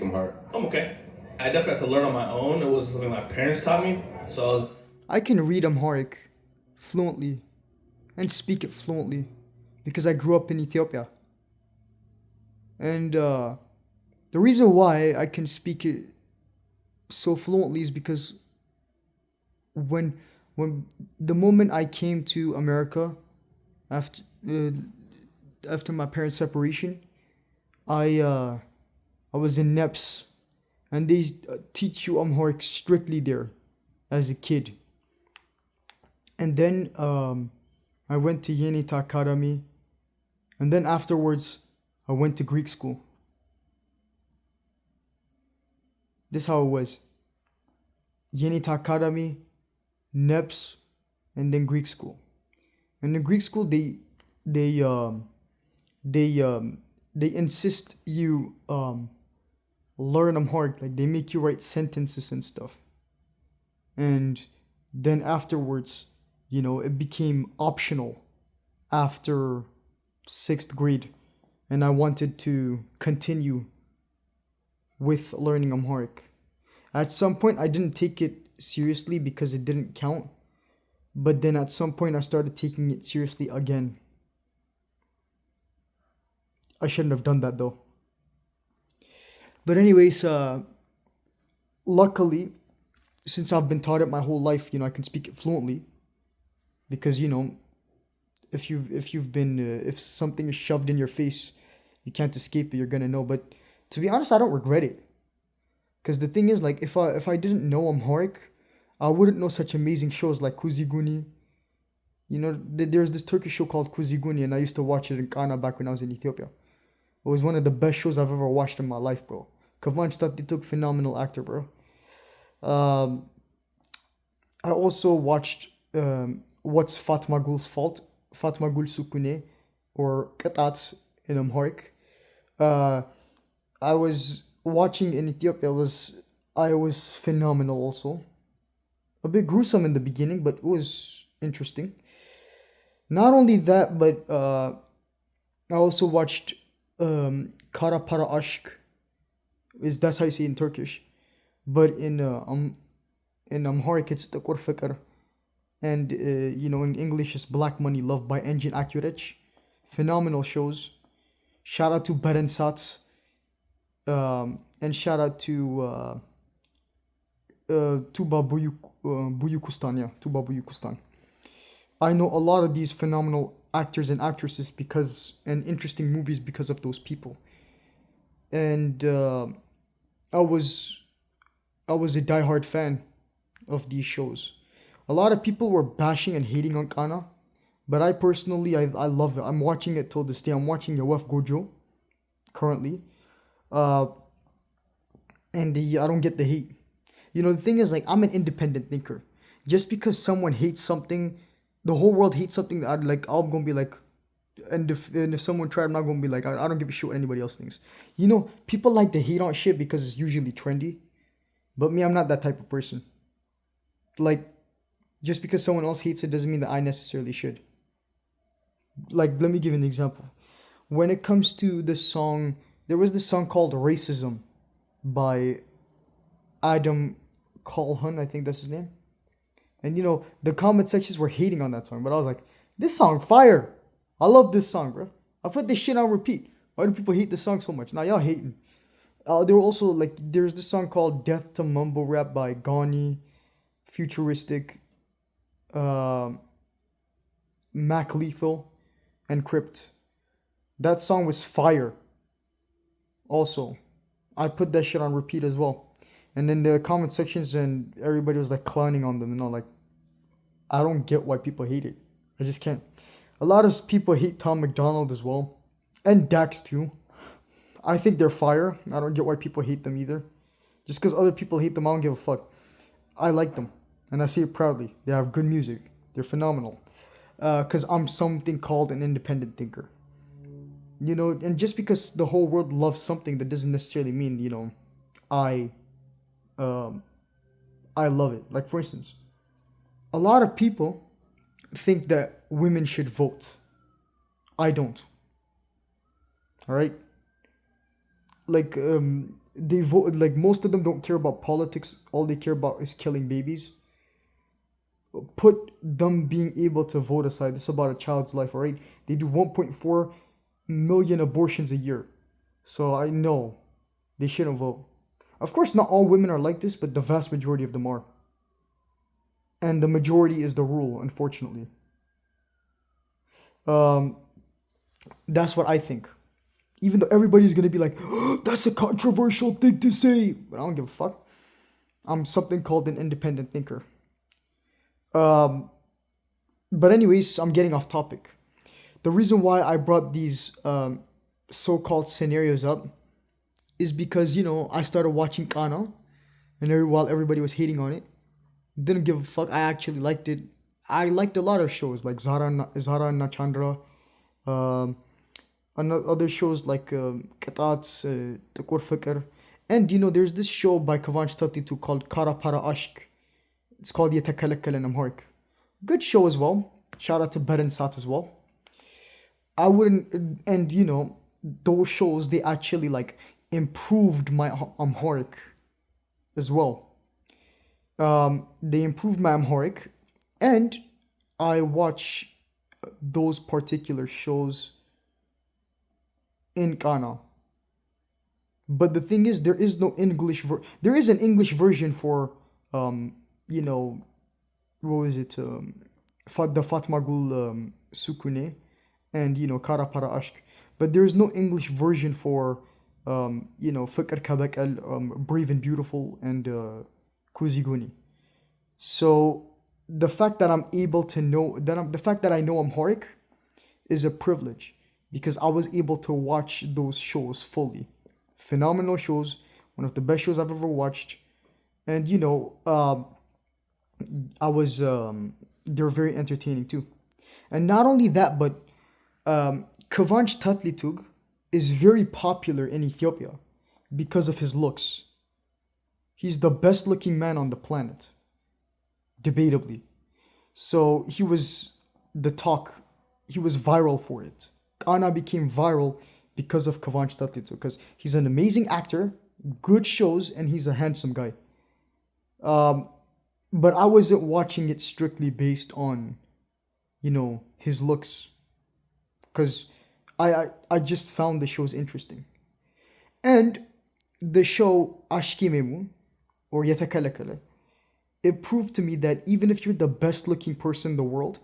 Amharic. I'm okay. I definitely had to learn on my own. It wasn't something my parents taught me. So I was I can read Amharic fluently and speak it fluently because I grew up in Ethiopia. And the reason why I can speak it so fluently is because when when the moment I came to America after uh, after my parents' separation, I uh, I was in NEPS, and they teach you Amharic strictly there as a kid. And then I went to Yenita Academy, and then afterwards I went to Greek school. This is how it was: Yenita Academy, NEPS, and then Greek school. And in Greek school, they um, they um, they insist you learn Amharic. Like they make you write sentences and stuff. And then afterwards, it became optional after sixth grade, and I wanted to continue with learning Amharic. At some point, I didn't take it seriously because it didn't count, but then at some point, I started taking it seriously again. I shouldn't have done that though. But anyways, luckily, since I've been taught it my whole life, I can speak it fluently because if something is shoved in your face, you can't escape it. You're gonna know. But to be honest, I don't regret it because the thing is, like, if I didn't know Amharic, I wouldn't know such amazing shows like Kuziguni. There's this Turkish show called Kuziguni, and I used to watch it in Ghana back when I was in Ethiopia. It was one of the best shows I've ever watched in my life, bro. Kavan took phenomenal actor, bro. Um, I also watched What's Fatma Gul's Fault, Fatma Gul Sukune, or Katat in Amharic. Uh, I was watching in Ethiopia. I was phenomenal also. A bit gruesome in the beginning, but it was interesting. Not only that, but I also watched Kara Para Aşk. Is that's how you say it in Turkish, but in Amharic it's Takur Fikr, and in English it's Black Money Love by Engin Akurech. Phenomenal shows. Shout out to Beren Sats, and shout out to Tuba Buyukustan. Yeah, Tuba Buyukustan. I know a lot of these phenomenal actors and actresses and interesting movies because of those people. And I was I was a diehard fan of these shows. A lot of people were bashing and hating on Kana, but I personally I love it. I'm watching it till this day. I'm watching Yawef Gojo currently, uh, and I don't get the hate. The thing is, like, I'm an independent thinker. Just because someone hates something, the whole world hates something that I'd like, I'm gonna be like, and if someone tried, I'm not gonna be like, I don't give a shit what anybody else thinks. People like to hate on shit because it's usually trendy, but me, I'm not that type of person. Like, just because someone else hates it doesn't mean that I necessarily should. Like, let me give you an example. When it comes to the song, there was this song called Racism by Adam Colhun, I think that's his name. And the comment sections were hating on that song, but I was like, this song fire. I love this song, bro. I put this shit on repeat. Why do people hate this song so much? Now y'all hating. There were also like there's this song called "Death to Mumble Rap" by Gani, Futuristic, um Mac Lethal, and Crypt. That song was fire. Also, I put that shit on repeat as well. And then the comment sections and everybody was like clowning on them and all. Like, I don't get why people hate it. I just can't. A lot of people hate Tom McDonald as well, and Dax too. I think they're fire. I don't get why people hate them either. Just because other people hate them, I don't give a fuck. I like them, and I say it proudly. They have good music. They're phenomenal. Because I'm something called an independent thinker. And just because the whole world loves something, that doesn't necessarily mean I um, I love it. Like, for instance, a lot of people think that women should vote. I don't. All right. Like, they vote like most of them don't care about politics. All they care about is killing babies. Put them being able to vote aside. This is about a child's life, all right? They do 1.4 million abortions a year. So I know they shouldn't vote. Of course, not all women are like this, but the vast majority of them are. And the majority is the rule, unfortunately. Um, that's what I think. Even though everybody's gonna be like, "Oh, that's a controversial thing to say," but I don't give a fuck. I'm something called an independent thinker. Um, but anyways, I'm getting off topic. The reason why I brought these so-called scenarios up is because I started watching Kana, and while everybody was hating on it, didn't give a fuck. I actually liked it. I liked a lot of shows like Zara Nachandra, um, other shows like Qatats, Takur Fikr, and there's this show by Kavanch Tatitu called Kara Para Ashk. It's called Yatakalakal in Amharic. Good show as well. Shout out to Beren Sat as well. I wouldn't, and those shows they actually like improved my Amharic as well. They improved my Amharic, and I watch those particular shows in Kana. But the thing is, there is no there is an English version for you know, what was it? The Fatma Gul Sukune and Kara Para Ashk. But there is no English version for Fikr Kabak al Brave and Beautiful and Kuziguni. So the fact that I'm able to know the fact that I know Amharic is a privilege because I was able to watch those shows fully. Phenomenal shows, one of the best shows I've ever watched. And I was they're very entertaining too. And not only that, but Kavanch Tatlitug is very popular in Ethiopia because of his looks. He's the best looking man on the planet, debatably. So he was the talk, he was viral for it. Kana became viral because of Kavanch Tatlitug because he's an amazing actor, good shows, and he's a handsome guy. But I wasn't watching it strictly based on, his looks, because I just found the shows interesting. And the show Ashkimemu or Yatakalakala, it proved to me that even if you're the best looking person in the world,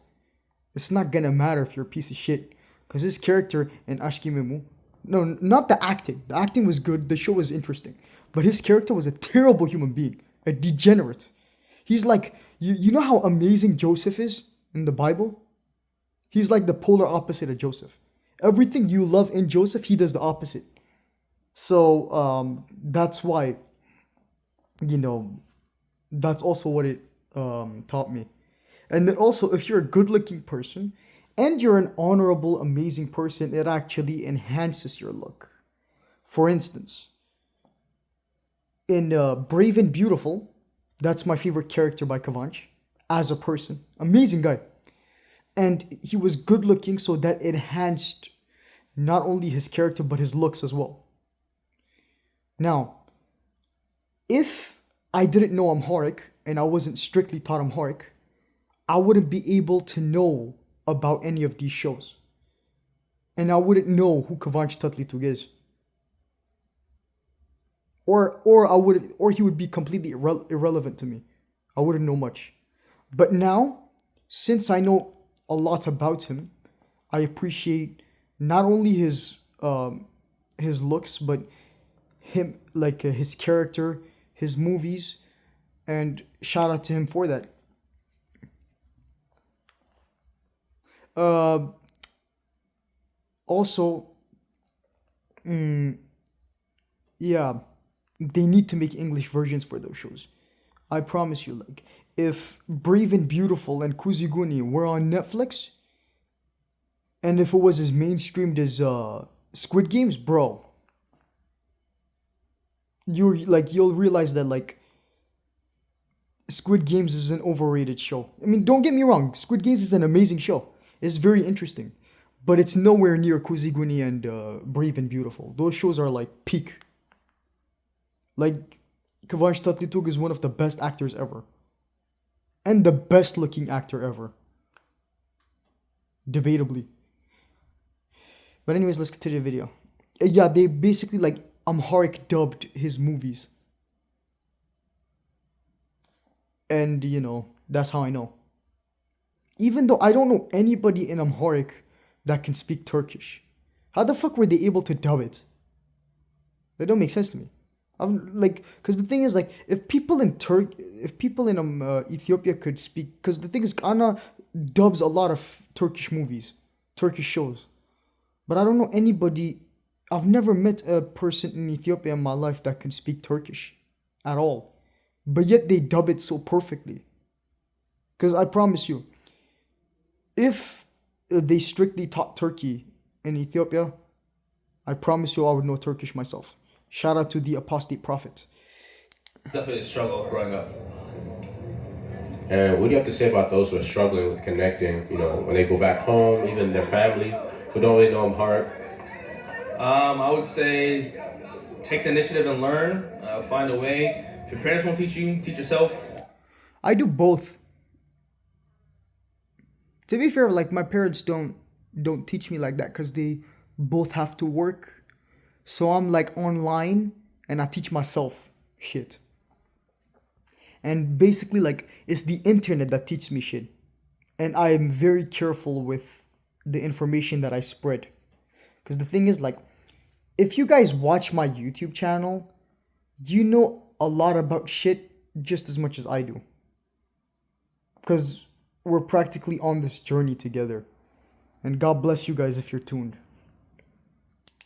it's not gonna matter if you're a piece of shit. Because his character in Ashkimemu, no, not the acting. The acting was good, the show was interesting. But his character was a terrible human being, a degenerate. He's like, you know how amazing Joseph is in the Bible? He's like the polar opposite of Joseph. Everything you love in Joseph, he does the opposite. So that's why, that's also what it taught me. And then also, if you're a good looking person and you're an honorable, amazing person, it actually enhances your look. For instance, in Brave and Beautiful, that's my favorite character by Kavanch as a person. Amazing guy. And he was good looking, so that enhanced not only his character but his looks as well. Now, if I didn't know Amharic and I wasn't strictly taught Amharic, I wouldn't be able to know about any of these shows. And I wouldn't know who Kavanch Tatlitug is. Or he would be completely irrelevant to me. I wouldn't know much. But now, since I know a lot about him, I appreciate not only his looks, but him, like his character, his movies, and shout out to him for that. Also, yeah, they need to make English versions for those shows. I promise you, like, if Brave and Beautiful and Kuziguni were on Netflix, and if it was as mainstreamed as Squid Games, bro, you'll realize that like Squid Games is an overrated show. I mean, don't get me wrong, Squid Games is an amazing show. It's very interesting, but it's nowhere near Kuziguni and Brave and Beautiful. Those shows are like peak. Like, Kıvanç Tatlıtuğ is one of the best actors ever. And the best looking actor ever. Debatably. But anyways, let's continue the video. Yeah, they basically like Amharic dubbed his movies. And that's how I know. Even though I don't know anybody in Amharic that can speak Turkish. How the fuck were they able to dub it? That don't make sense to me. Because the thing is, like, if people in Ethiopia could speak, because the thing is, Ghana dubs a lot of Turkish movies, Turkish shows, but I don't know anybody. I've never met a person in Ethiopia in my life that can speak Turkish, at all, but yet they dub it so perfectly. Because I promise you, if they strictly taught Turkey in Ethiopia, I promise you I would know Turkish myself. Shout out to the apostate prophet. Definitely a struggle growing up. And what do you have to say about those who are struggling with connecting, when they go back home, even their family, who don't really know Amharic? I would say take the initiative and learn. Find a way. If your parents won't teach you, teach yourself. I do both. To be fair, like my parents don't teach me like that because they both have to work. So I'm like online and I teach myself shit. And basically like it's the internet that teaches me shit. And I am very careful with the information that I spread. Because the thing is like if you guys watch my YouTube channel, you know a lot about shit just as much as I do. Because we're practically on this journey together. And God bless you guys if you're tuned.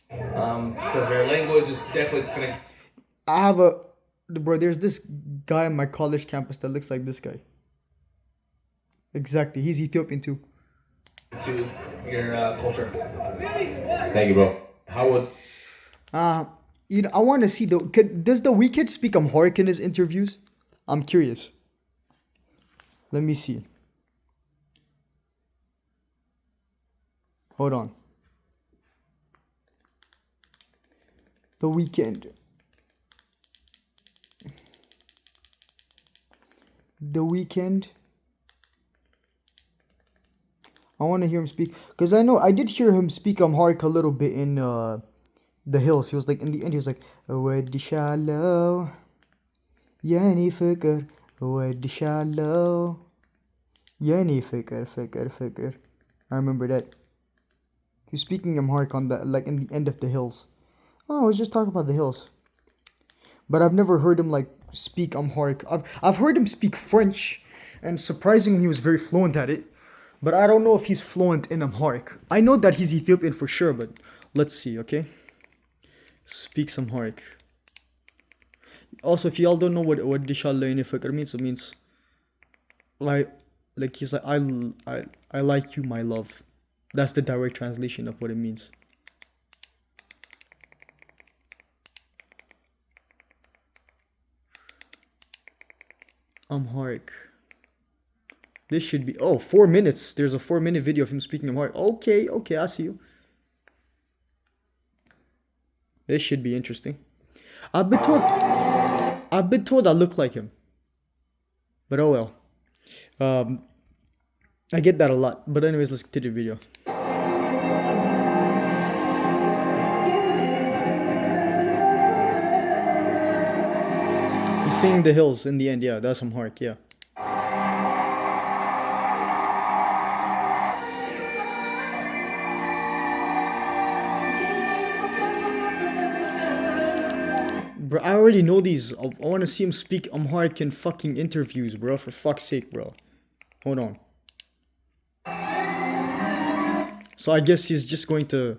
Because their language is definitely connected. I have there's this guy on my college campus that looks like this guy. Exactly, he's Ethiopian too. To your culture. Thank you, bro. How would... I want to see does the Weeknd speak Amharic in his interviews? I'm curious. Let me see. Hold on. The Weeknd. The Weeknd. I want to hear him speak because I know I did hear him speak Amharic a little bit in The Hills. He was like in the end he was like "Eweddishallow, Yani fikr, eweddishallow, Yani fikr." I remember that. He was speaking Amharic on the like in the end of The Hills. Oh, I was just talking about The Hills. But I've never heard him like speak Amharic. I've heard him speak French, and surprisingly he was very fluent at it. But I don't know if he's fluent in Amharic. I know that he's Ethiopian for sure, but let's see, okay? Speaks Amharic. Also, if y'all don't know what Dishallah Fikr means, it means like he's like I like you, my love. That's the direct translation of what it means. Amharic. This should be 4 minutes. There's a 4-minute video of him speaking Amharic. Okay, I see you. This should be interesting. I've been told I look like him. But oh well. I get that a lot. But anyways, let's continue the video. He's singing The Hills in the end. Yeah, that's Amharic. Yeah. Bro, I already know these. I want to see him speak Amharic in fucking interviews, bro. For fuck's sake, bro. Hold on. So I guess he's just going to...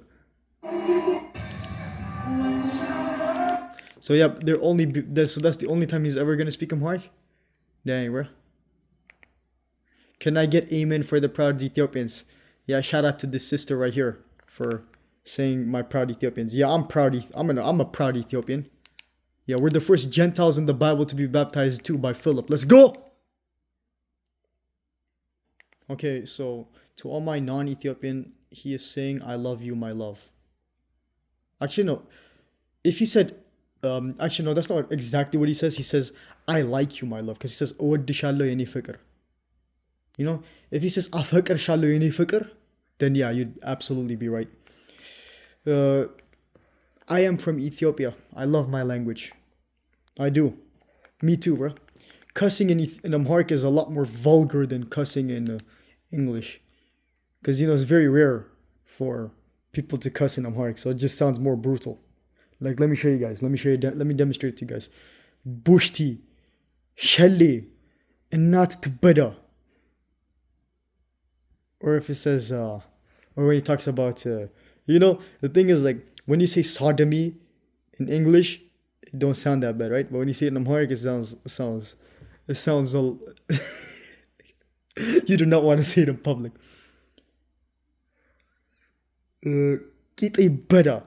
So yeah, so that's the only time he's ever going to speak Amharic? Dang, bro. Can I get amen for the proud Ethiopians? Yeah, shout out to this sister right here for saying my proud Ethiopians. Yeah, I'm proud. I'm a proud Ethiopian. Yeah, we're the first Gentiles in the Bible to be baptized too by Philip. Let's go! Okay, so to all my non-Ethiopian, he is saying, I love you, my love. Actually, no. If he said, Actually, no, that's not exactly what he says. He says, I like you, my love. Because he says, እወድሻለሁ የኔ ፍቅር. You know, if he says, አፈቅርሻለሁ የኔ ፍቅር, then yeah, you'd absolutely be right. Uh, I am from Ethiopia. I love my language. I do. Me too, bro. Cussing in Amharic is a lot more vulgar than cussing in English. Because, you know, it's very rare for people to cuss in Amharic. So it just sounds more brutal. Like, let me show you guys. Let me demonstrate it to you guys. Bushti, Shelle, and not Tbada. Or if it says, or when he talks about, you know, the thing is like, when you say sodomy in English, it don't sound that bad, right? But when you say it in Amharic, it sounds you do not want to say it in public. Kiti Bada.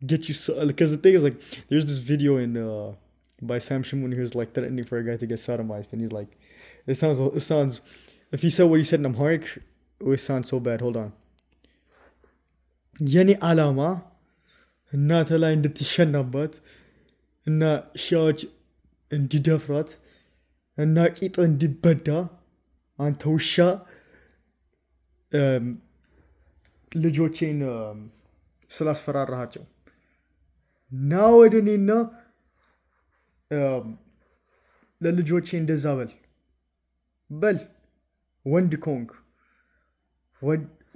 Get you so, because the thing is like, there's this video in by Sam Shamoon who's like threatening for a guy to get sodomized, and he's like, it sounds, if he said what he said in Amharic, it would sound so bad. Hold on. የኔ ዓላማ እናተ ላይ እንድትሸናባት እና ሺዎች እንዲደፍራት እና ቂጥ እንዲበዳ አንተ ውሻ ልጆቼን ስላስፈራራሃቸው ና ወደ እኔና ለልጆቼ እንደዛ በል ወንድ ኮንክ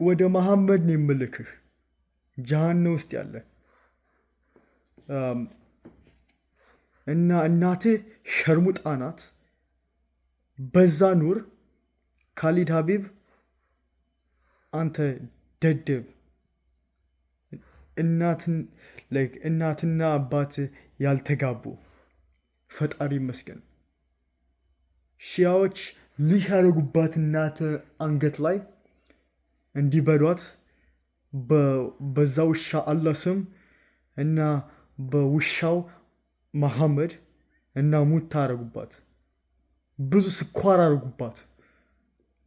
ወደ መሐመድ ነው የምልክህ ጀሃነም ውስጥ ያለ እና እናትህ ሸርሙጣ ናት በዛ ኑር ካሊድ ሀቢብ አንተ ደደብ እናትና አባት ያልተጋቡ ፈጣሪ ይመስገን ሺያዎች ልጅ ያደረጉባት እናት አንገት ላይ እንዲበዷት በዛ ውሻ አላህ ስም እና በውሻው መሐመድ እና ሙታ አረጉባት ብዙ ስኳር አረጉባት.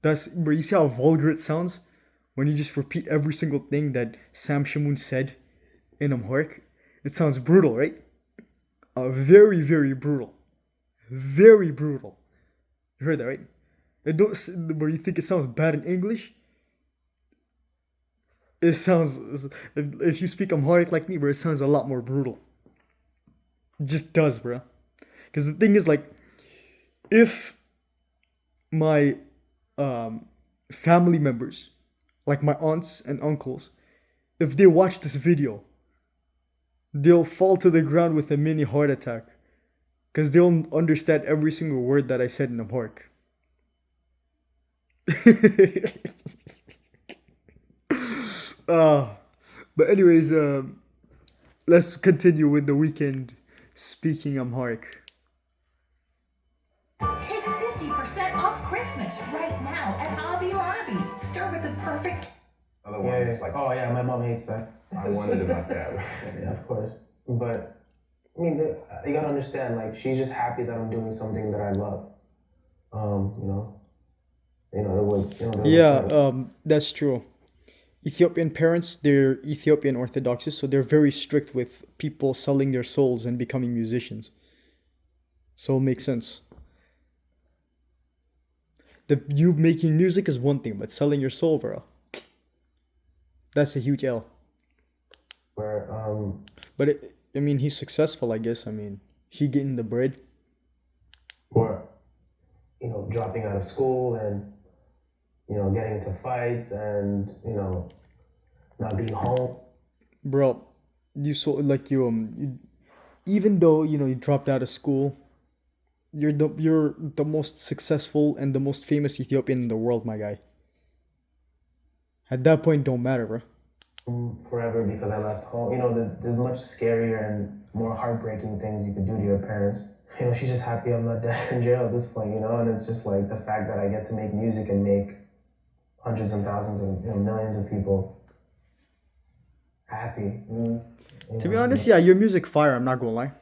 That's where you see how vulgar it sounds when you just repeat every single thing that Sam Shamoon said in Amharic. It sounds brutal, right? Very, very brutal. Very brutal. You heard that, right? It don't, where you think it sounds bad in English, it sounds, if you speak Amharic like me, bro, it sounds a lot more brutal. It just does, bro. Because the thing is, like, if my family members, like my aunts and uncles, if they watch this video, they'll fall to the ground with a mini heart attack because they'll understand every single word that I said in Amharic. But anyways, let's continue with the weekend speaking Amharic. Take 50% off Christmas right now at Hobby Lobby. Start with the perfect. Other ones, like, oh yeah, my mom hates that. I wondered about that. Yeah, of course. But I mean, you gotta understand. Like, she's just happy that I'm doing something that I love. It was. Yeah, that's true. Ethiopian parents, they're Ethiopian Orthodoxies, so they're very strict with people selling their souls and becoming musicians. So it makes sense. You making music is one thing, but selling your soul, bro, that's a huge L. But I mean, he's successful, I guess. I mean, he getting the bread. Or, dropping out of school and, getting into fights and, not being home. Bro, you saw, like, you even though, you dropped out of school, you're the most successful and the most famous Ethiopian in the world, my guy. At that point, don't matter, bro. Forever because I left home. There's much scarier and more heartbreaking things you could do to your parents. She's just happy I'm not dead in jail at this point, and it's just like the fact that I get to make music and make hundreds and thousands and millions of people happy. To be honest, yeah, your music fire, I'm not gonna lie.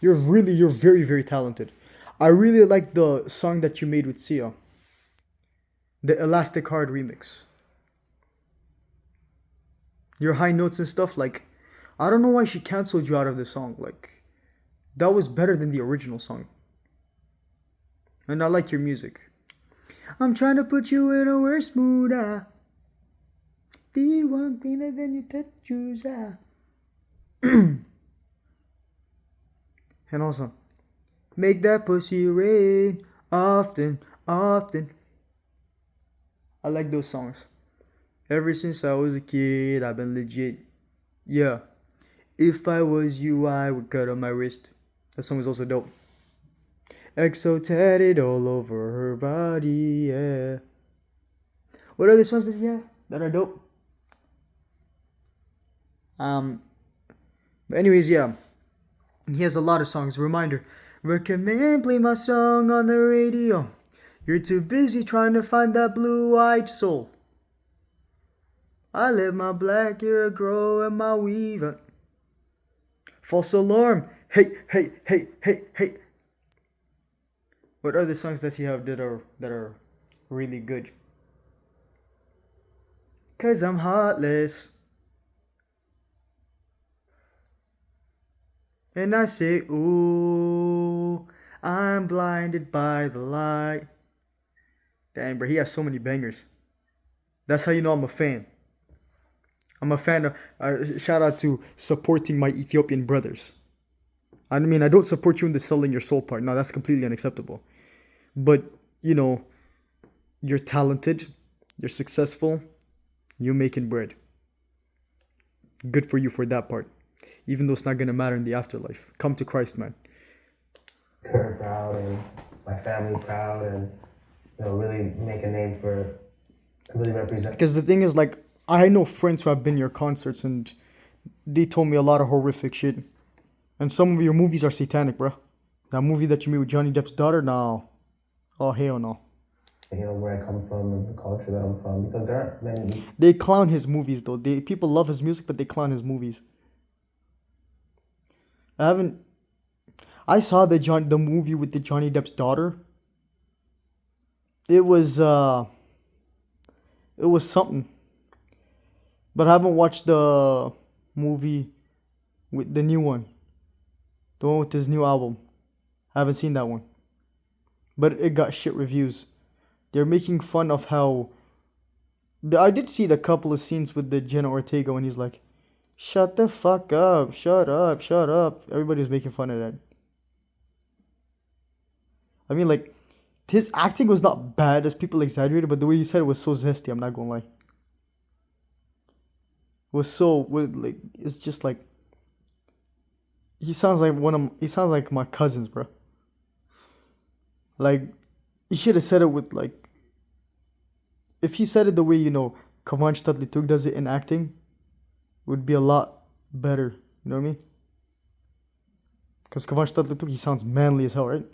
You're very, very talented. I really like the song that you made with Sia. The Elastic Heart remix. Your high notes and stuff, like, I don't know why she canceled you out of the song. Like, that was better than the original song. And I like your music. I'm trying to put you in a worse mood. Be one cleaner than you touch yours. And also, make that pussy rain often, often. I like those songs. Ever since I was a kid, I've been legit. Yeah. If I was you, I would cut on my wrist. That song is also dope. EXO tatted all over her body, yeah. What other songs does he have that are dope? But anyways, yeah. He has a lot of songs. Reminder, recommend play my song on the radio. You're too busy trying to find that blue-eyed soul. I let my black hair grow and my weave. False alarm. Hey, hey, hey, hey, hey. What other songs does he have that are really good? Cause I'm heartless. And I say, ooh, I'm blinded by the light. Dang, bro, he has so many bangers. That's how you know I'm a fan. I'm a fan of, shout out to supporting my Ethiopian brothers. I mean, I don't support you in the selling your soul part. No, that's completely unacceptable. But, you know, you're talented, you're successful, you're making bread. Good for you for that part. Even though it's not going to matter in the afterlife. Come to Christ, man. Her proud and my family proud and, you know, really make a name for, really represent. Because the thing is, like, I know friends who have been to your concerts and they told me a lot of horrific shit. And some of your movies are satanic, bro. That movie that you made with Johnny Depp's daughter, no. Oh, hell no. You know, where I come from and the culture that I'm from. Because there aren't many. They clown his movies, though. People love his music, but they clown his movies. I saw the movie with the Johnny Depp's daughter. It was something. But I haven't watched the movie with the new one. The one with his new album. I haven't seen that one. But it got shit reviews. They're making fun of how... I did see a couple of scenes with the Jenna Ortega when he's like, shut the fuck up, shut up, shut up. Everybody's making fun of that. I mean, like, his acting was not bad as people exaggerated, but the way you said it was so zesty, I'm not gonna lie. It's just like, he sounds like my cousins, bro. Like, he should have said it with, like, if he said it the way, you know, Kavanch Tatlituk does it in acting, it would be a lot better. You know what I mean? Because Kavanch Tatlituk, he sounds manly as hell, right?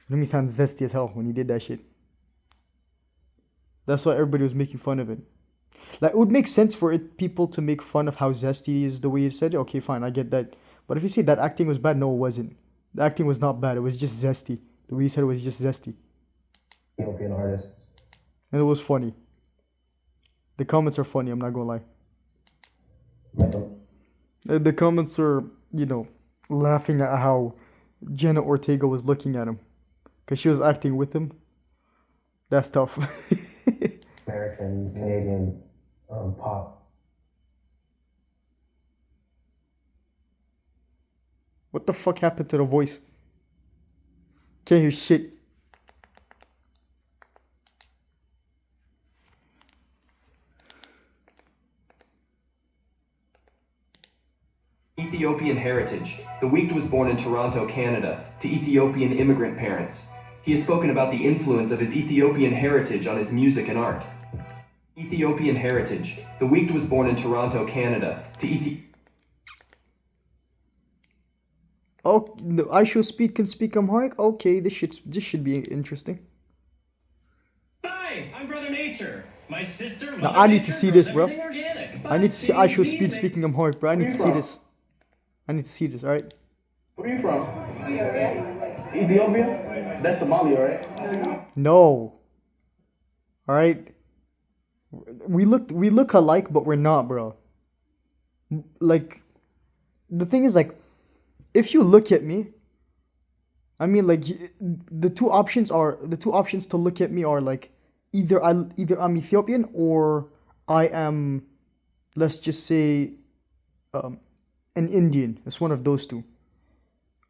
And he sounds zesty as hell when he did that shit. That's why everybody was making fun of it. Like, it would make sense for people to make fun of how zesty he is the way he said it. Okay, fine, I get that. But if you say that acting was bad, no, it wasn't. The acting was not bad. It was just zesty. The way you said it was just zesty. Ethiopian artists. And it was funny. The comments are funny, I'm not gonna lie. The comments are, you know, laughing at how Jenna Ortega was looking at him. Because she was acting with him. That's tough. American, Canadian pop. What the fuck happened to the voice? Can't hear shit. Ethiopian heritage. The Weeknd was born in Toronto, Canada, to Ethiopian immigrant parents. He has spoken about the influence of his Ethiopian heritage on his music and art. Ethiopian heritage. The Weeknd was born in Toronto, Canada, to Oh, I Shall Speak can speak Amharic? Okay, this should be interesting. Hi, I'm Brother Nature. My sister. Now, I need to see this, bro. Organic. I need to see I Shall Speak speaking Amharic, bro. I need to see this. I need to see this, alright? Where are you from? Ethiopia? That's Somalia, right? No. Alright? We look alike, but we're not, bro. Like, the thing is, like, if you look at me, I mean, like, the two options to look at me are like either I'm Ethiopian or I am, let's just say, an Indian. It's one of those two.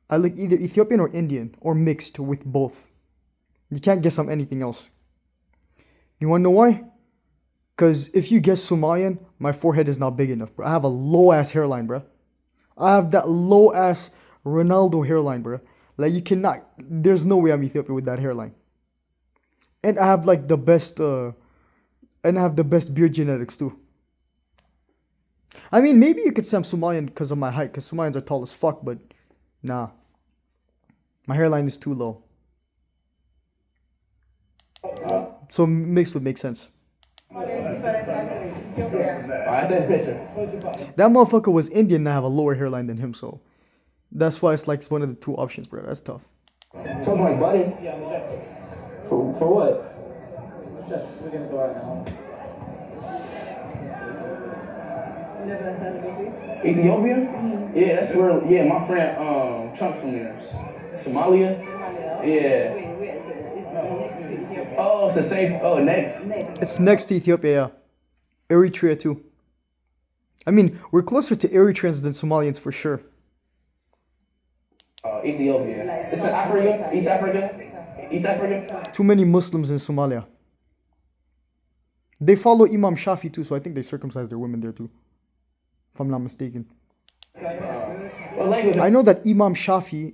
I look either Ethiopian or Indian or mixed with both. You can't guess I'm anything else. You wanna know why? Because if you guess Somalian, my forehead is not big enough, bro. I have a low ass hairline, bro. I have that low ass Ronaldo hairline, bro. Like, you cannot. There's no way I'm Ethiopian with that hairline. And I have like the best. And I have the best beard genetics too. I mean, maybe you could say I'm Somalian because of my height, because Somalians are tall as fuck, but nah. My hairline is too low. So mixed would make sense. Alright, take a picture. That motherfucker was Indian and I have a lower hairline than him, so that's why it's like it's one of the two options, bro. That's tough. Sounds like buddy. For what? Ethiopia? Yeah, that's where. Yeah, my friend Trump's from there. Somalia. Yeah. Oh, it's the same. Oh, next. It's next to Ethiopia, yeah. Eritrea too. I mean, we're closer to Eritreans than Somalians for sure. Ethiopia. It's in Africa. East Africa. East Africa. Too many Muslims in Somalia. They follow Imam Shafi too, so I think they circumcise their women there too. If I'm not mistaken. What language? I know that Imam Shafi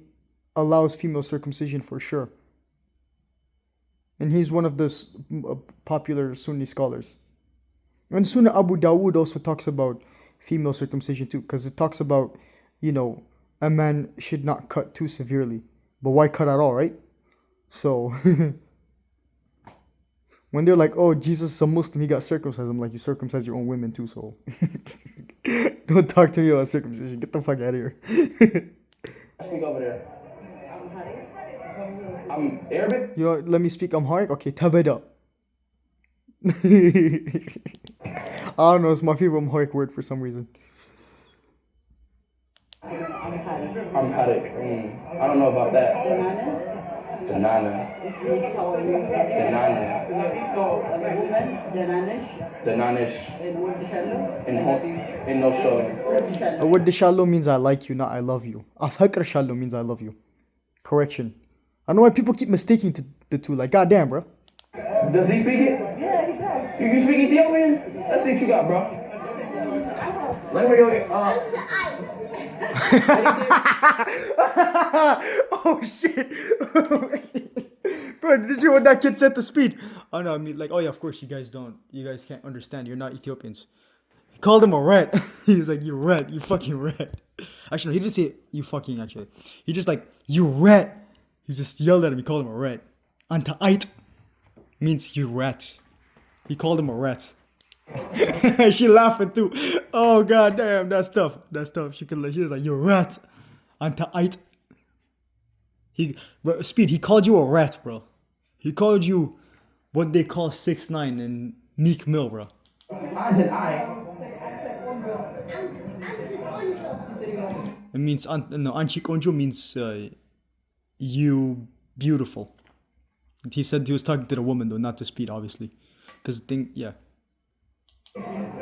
allows female circumcision for sure. And he's one of the popular Sunni scholars. And Sunnah Abu Dawood also talks about female circumcision too, because it talks about, you know, a man should not cut too severely. But why cut at all, right? So, when they're like, oh, Jesus is a Muslim, he got circumcised, I'm like, you circumcise your own women too, so. Don't talk to me about circumcision. Get the fuck out of here. Speak over there. I'm Arabic? You know, let me speak Amharic? Okay, tabeda. I don't know, it's my favorite Amharic word for some reason. Amharic. I don't know about that. Danana. Dananish. In no show. A word shallow means I like you, not I love you. Afakr shallow means I love you. Correction. I know why people keep mistaking the two. Like, goddamn, bro. Does he speak it? Yeah, he does. You speak Ethiopian? Let's see what you got, bro. Let me go. Oh shit. Bro, did you hear what that kid said to speed? Oh no, I mean, like, oh yeah, of course you guys can't understand. You're not Ethiopians. He called him a rat. He was like, you rat, you fucking rat. Actually, no, he didn't say you fucking actually. He just like, you rat. He just yelled at him. He called him a rat. Anta'ait means you rat. He called him a rat. She laughing too. Oh god damn, that's tough. That's tough. She was like, you rat. Anta'ait. Speed, he called you a rat, bro. He called you what they call 6ix9ine and Meek Mill, bro. It means Anchi Konjo means you beautiful. He said he was talking to the woman though, not to Speed, obviously, because the thing, yeah.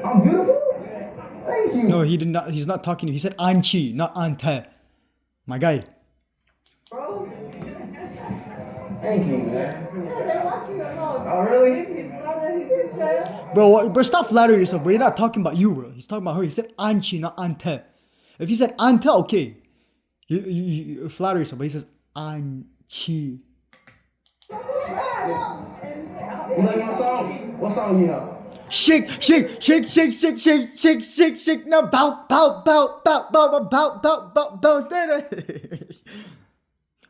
I'm beautiful. Thank you. No, he did not. He's not talking to you. He said Anchi, not Ante. My guy. Bro. Thank you, man. Oh, really? Bro, stop flattering yourself, bro. You're not talking about you, bro. He's talking about her. He said Anchi, not Ante. If he said Ante, okay. You flatter yourself, but he says Anchi. You like my songs? What song you know? Shake, shake, shake, shake, shake, shake, shake, shake, shake. Now bow, bow, bow, bow, bow, bow, bow, bow, bow.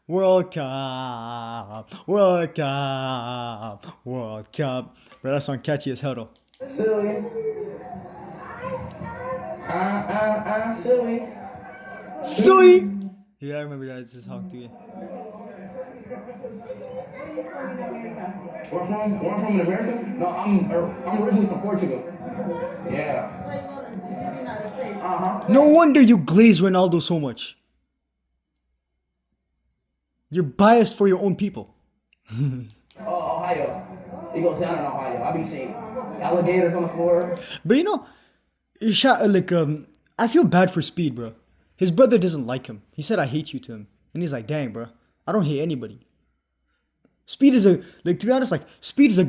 World Cup, World Cup, World Cup. Bro, that song catchy as hell though. Silly. Silly. Silly. Yeah, I remember that. It's his song too. Yeah. Where I'm from in America? No, I'm originally from Portugal. Yeah. No wonder you glaze Ronaldo so much. You're biased for your own people. Ohio. It goes down in Ohio. I be seeing alligators on the floor. But you know, I feel bad for Speed, bro. His brother doesn't like him. He said, "I hate you" to him, and he's like, "Dang, bro, I don't hate anybody." Speed is to be honest, like Speed is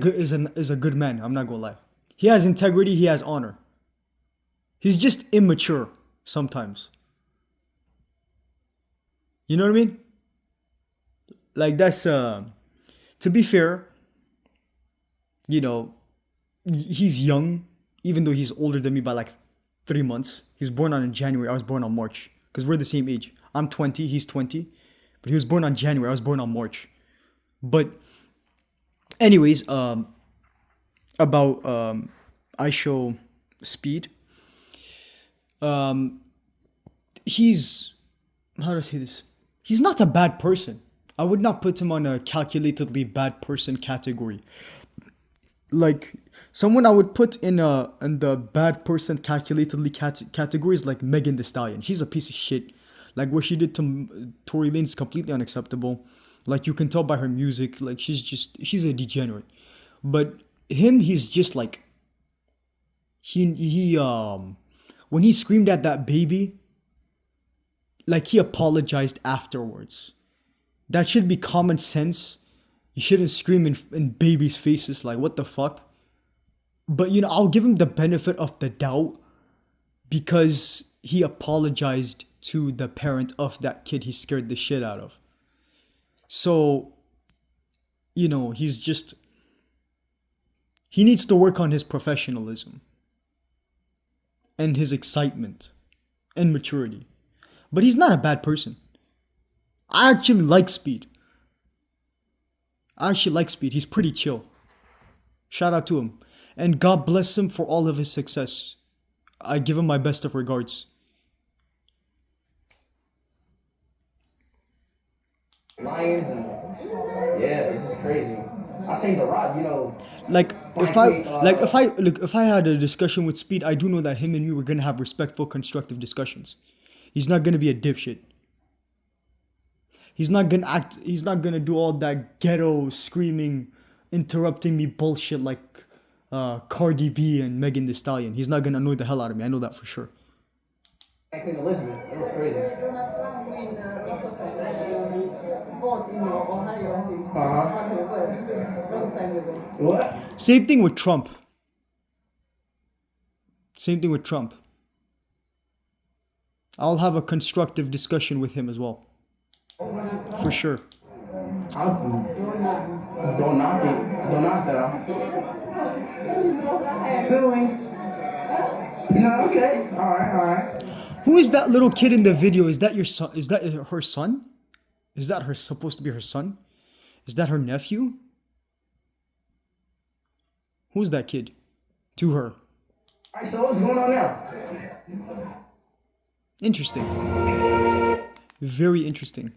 a good man. I'm not gonna lie. He has integrity. He has honor. He's just immature sometimes. You know what I mean? Like that's to be fair, you know, he's young, even though he's older than me by like 3 months. He was born on January. I was born on March. Because we're the same age. I'm 20, he's 20. But he was born on January. I was born on March. But anyways, about I show Speed. He's how do I say this? He's not a bad person. I would not put him on a calculatedly bad person category. Like someone I would put in the bad person calculatedly categories like Megan Thee Stallion. She's a piece of shit. Like what she did to Tory Lanez is completely unacceptable. Like you can tell by her music, like she's a degenerate. But him, he's just like he when he screamed at that baby, like he apologized afterwards. That should be common sense. You shouldn't scream in babies' faces like what the fuck. But you know, I'll give him the benefit of the doubt because he apologized to the parent of that kid he scared the shit out of. So, you know, he needs to work on his professionalism and his excitement and maturity. But he's not a bad person. I actually like Speed. He's pretty chill. Shout out to him. And God bless him for all of his success. I give him my best of regards. Lions and yeah, this is crazy. I seen The Rock, you know. Like if I had a discussion with Speed, I do know that him and me were gonna have respectful, constructive discussions. He's not gonna be a dipshit. He's not gonna do all that ghetto screaming, interrupting me bullshit like Cardi B and Megan Thee Stallion. He's not gonna annoy the hell out of me. I know that for sure. Queen Elizabeth, it was crazy. What? Same thing with Trump. I'll have a constructive discussion with him as well. For sure. Don't knock it. Don't knock that. Suing. No, okay. All right. Who is that little kid in the video? Is that your son? Is that her son? Is that supposed to be her son? Is that her nephew? Who's that kid? To her. All right, so what's going on now? Interesting. Very interesting.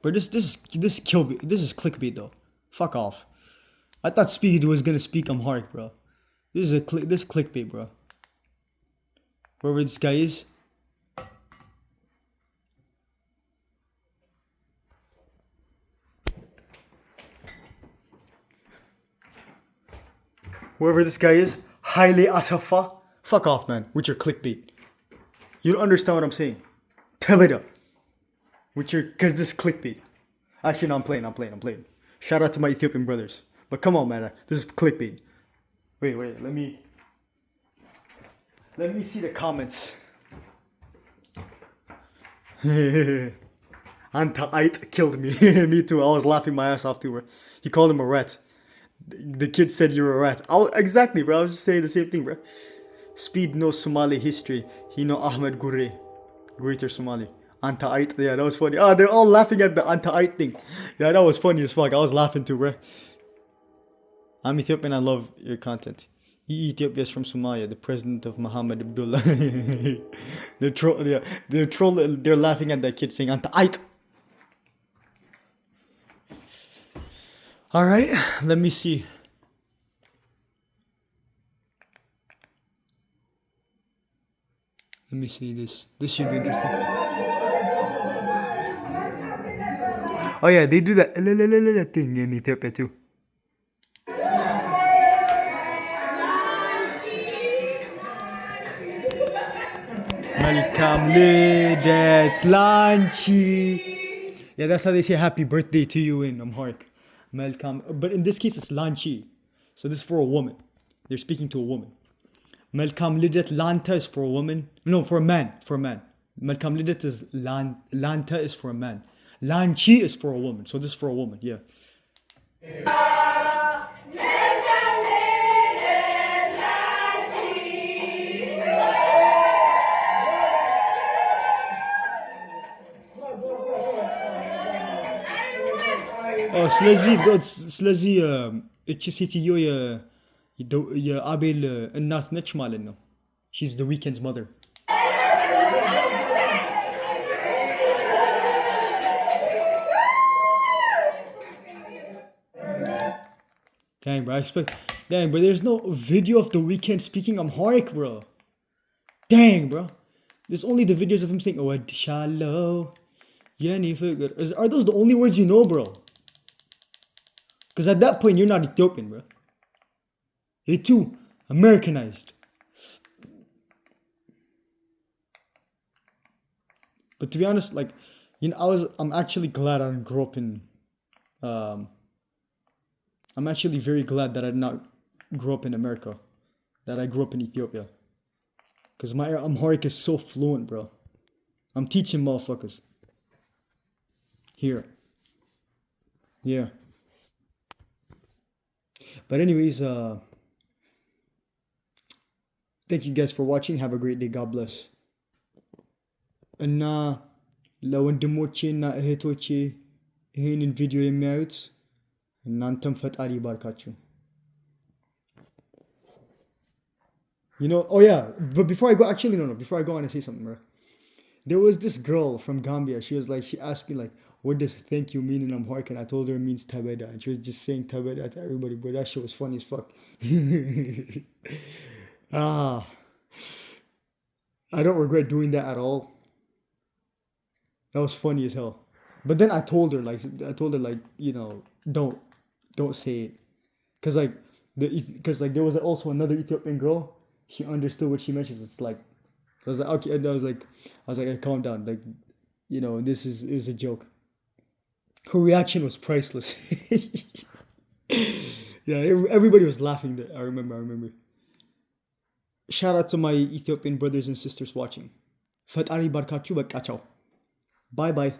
But this is clickbait though. Fuck off. I thought Speed was gonna speak Amharic, bro. This is clickbait, bro. Whoever this guy is. Whoever this guy is, highly asafa. Fuck off, man, with your clickbait. You don't understand what I'm saying. Tell it up. Cause this is clickbait. Actually, no, I'm playing. Shout out to my Ethiopian brothers. But come on, man, this is clickbait. Wait, let me see the comments. Ant killed me. Me too. I was laughing my ass off too, bro. He called him a rat. The kid said you're a rat. Exactly, bro. I was just saying the same thing, bro. Speed knows Somali history. He know Ahmed Gurre, Greater Somali. Ant-Ait. Yeah, that was funny. Oh, they're all laughing at the Ant-Ait thing. Yeah, that was funny as fuck. I was laughing too, bro. I'm Ethiopian. I love your content. Ethiopia is from Somalia. The president of Muhammad Abdullah. They're laughing at that kid saying Ant-Ait. All right, let me see. Let me see this. This should be interesting. Oh yeah, they do that thing in Ethiopia too. Malcolm Lidet Lanchi. Yeah, that's how they say happy birthday to you in Amharic. Malcolm, but in this case it's Lanchi. So this is for a woman. They're speaking to a woman. Malcolm Lidet Lanta is for a woman. No, for a man. For a man. Malcolm Lidet is Lanta is for a man. Lanchi is for a woman. So this is for a woman. Yeah. ስለዚህ እቺ ሴትዮ የአቤል እናት ነች ማለት ነው። She's the Weeknd's mother. Dang, bro, Dang, bro, there's no video of the Weeknd speaking Amharic, bro. Dang, bro. There's only the videos of him saying, "Oh, shallow." Are those the only words you know, bro? Because at that point, you're not Ethiopian, bro. You're too Americanized. But to be honest, like, you know, I'm actually glad I didn't grow up in, I'm actually very glad that I did not grow up in America, that I grew up in Ethiopia. Because my Amharic is so fluent, bro. I'm teaching motherfuckers. Here. Yeah. But anyways, thank you guys for watching. Have a great day. God bless. እና ለወንድሞቼ እና እህቶቼ ይህንን ቪዲዮ የሚያዩት እናንተም ፈጣሪ ይባርካችሁ. You know, oh yeah, but before I go, actually no, before I go, I want to say something, bro. There was this girl from Gambia. She asked me like, what does thank you mean in Amharic? And I told her it means tabeda. And she was just saying tabeda to everybody, but that shit was funny as fuck. I don't regret doing that at all. That was funny as hell. But then I told her like, you know, don't say it. Cause there was also another Ethiopian girl. She understood what she mentions. It's like, I was like, okay, and I was like, hey, calm down. Like, you know, this is a joke. Her reaction was priceless. Yeah, everybody was laughing. I remember. Shout out to my Ethiopian brothers and sisters watching. Fatari barkachu bakachaw. Bye bye.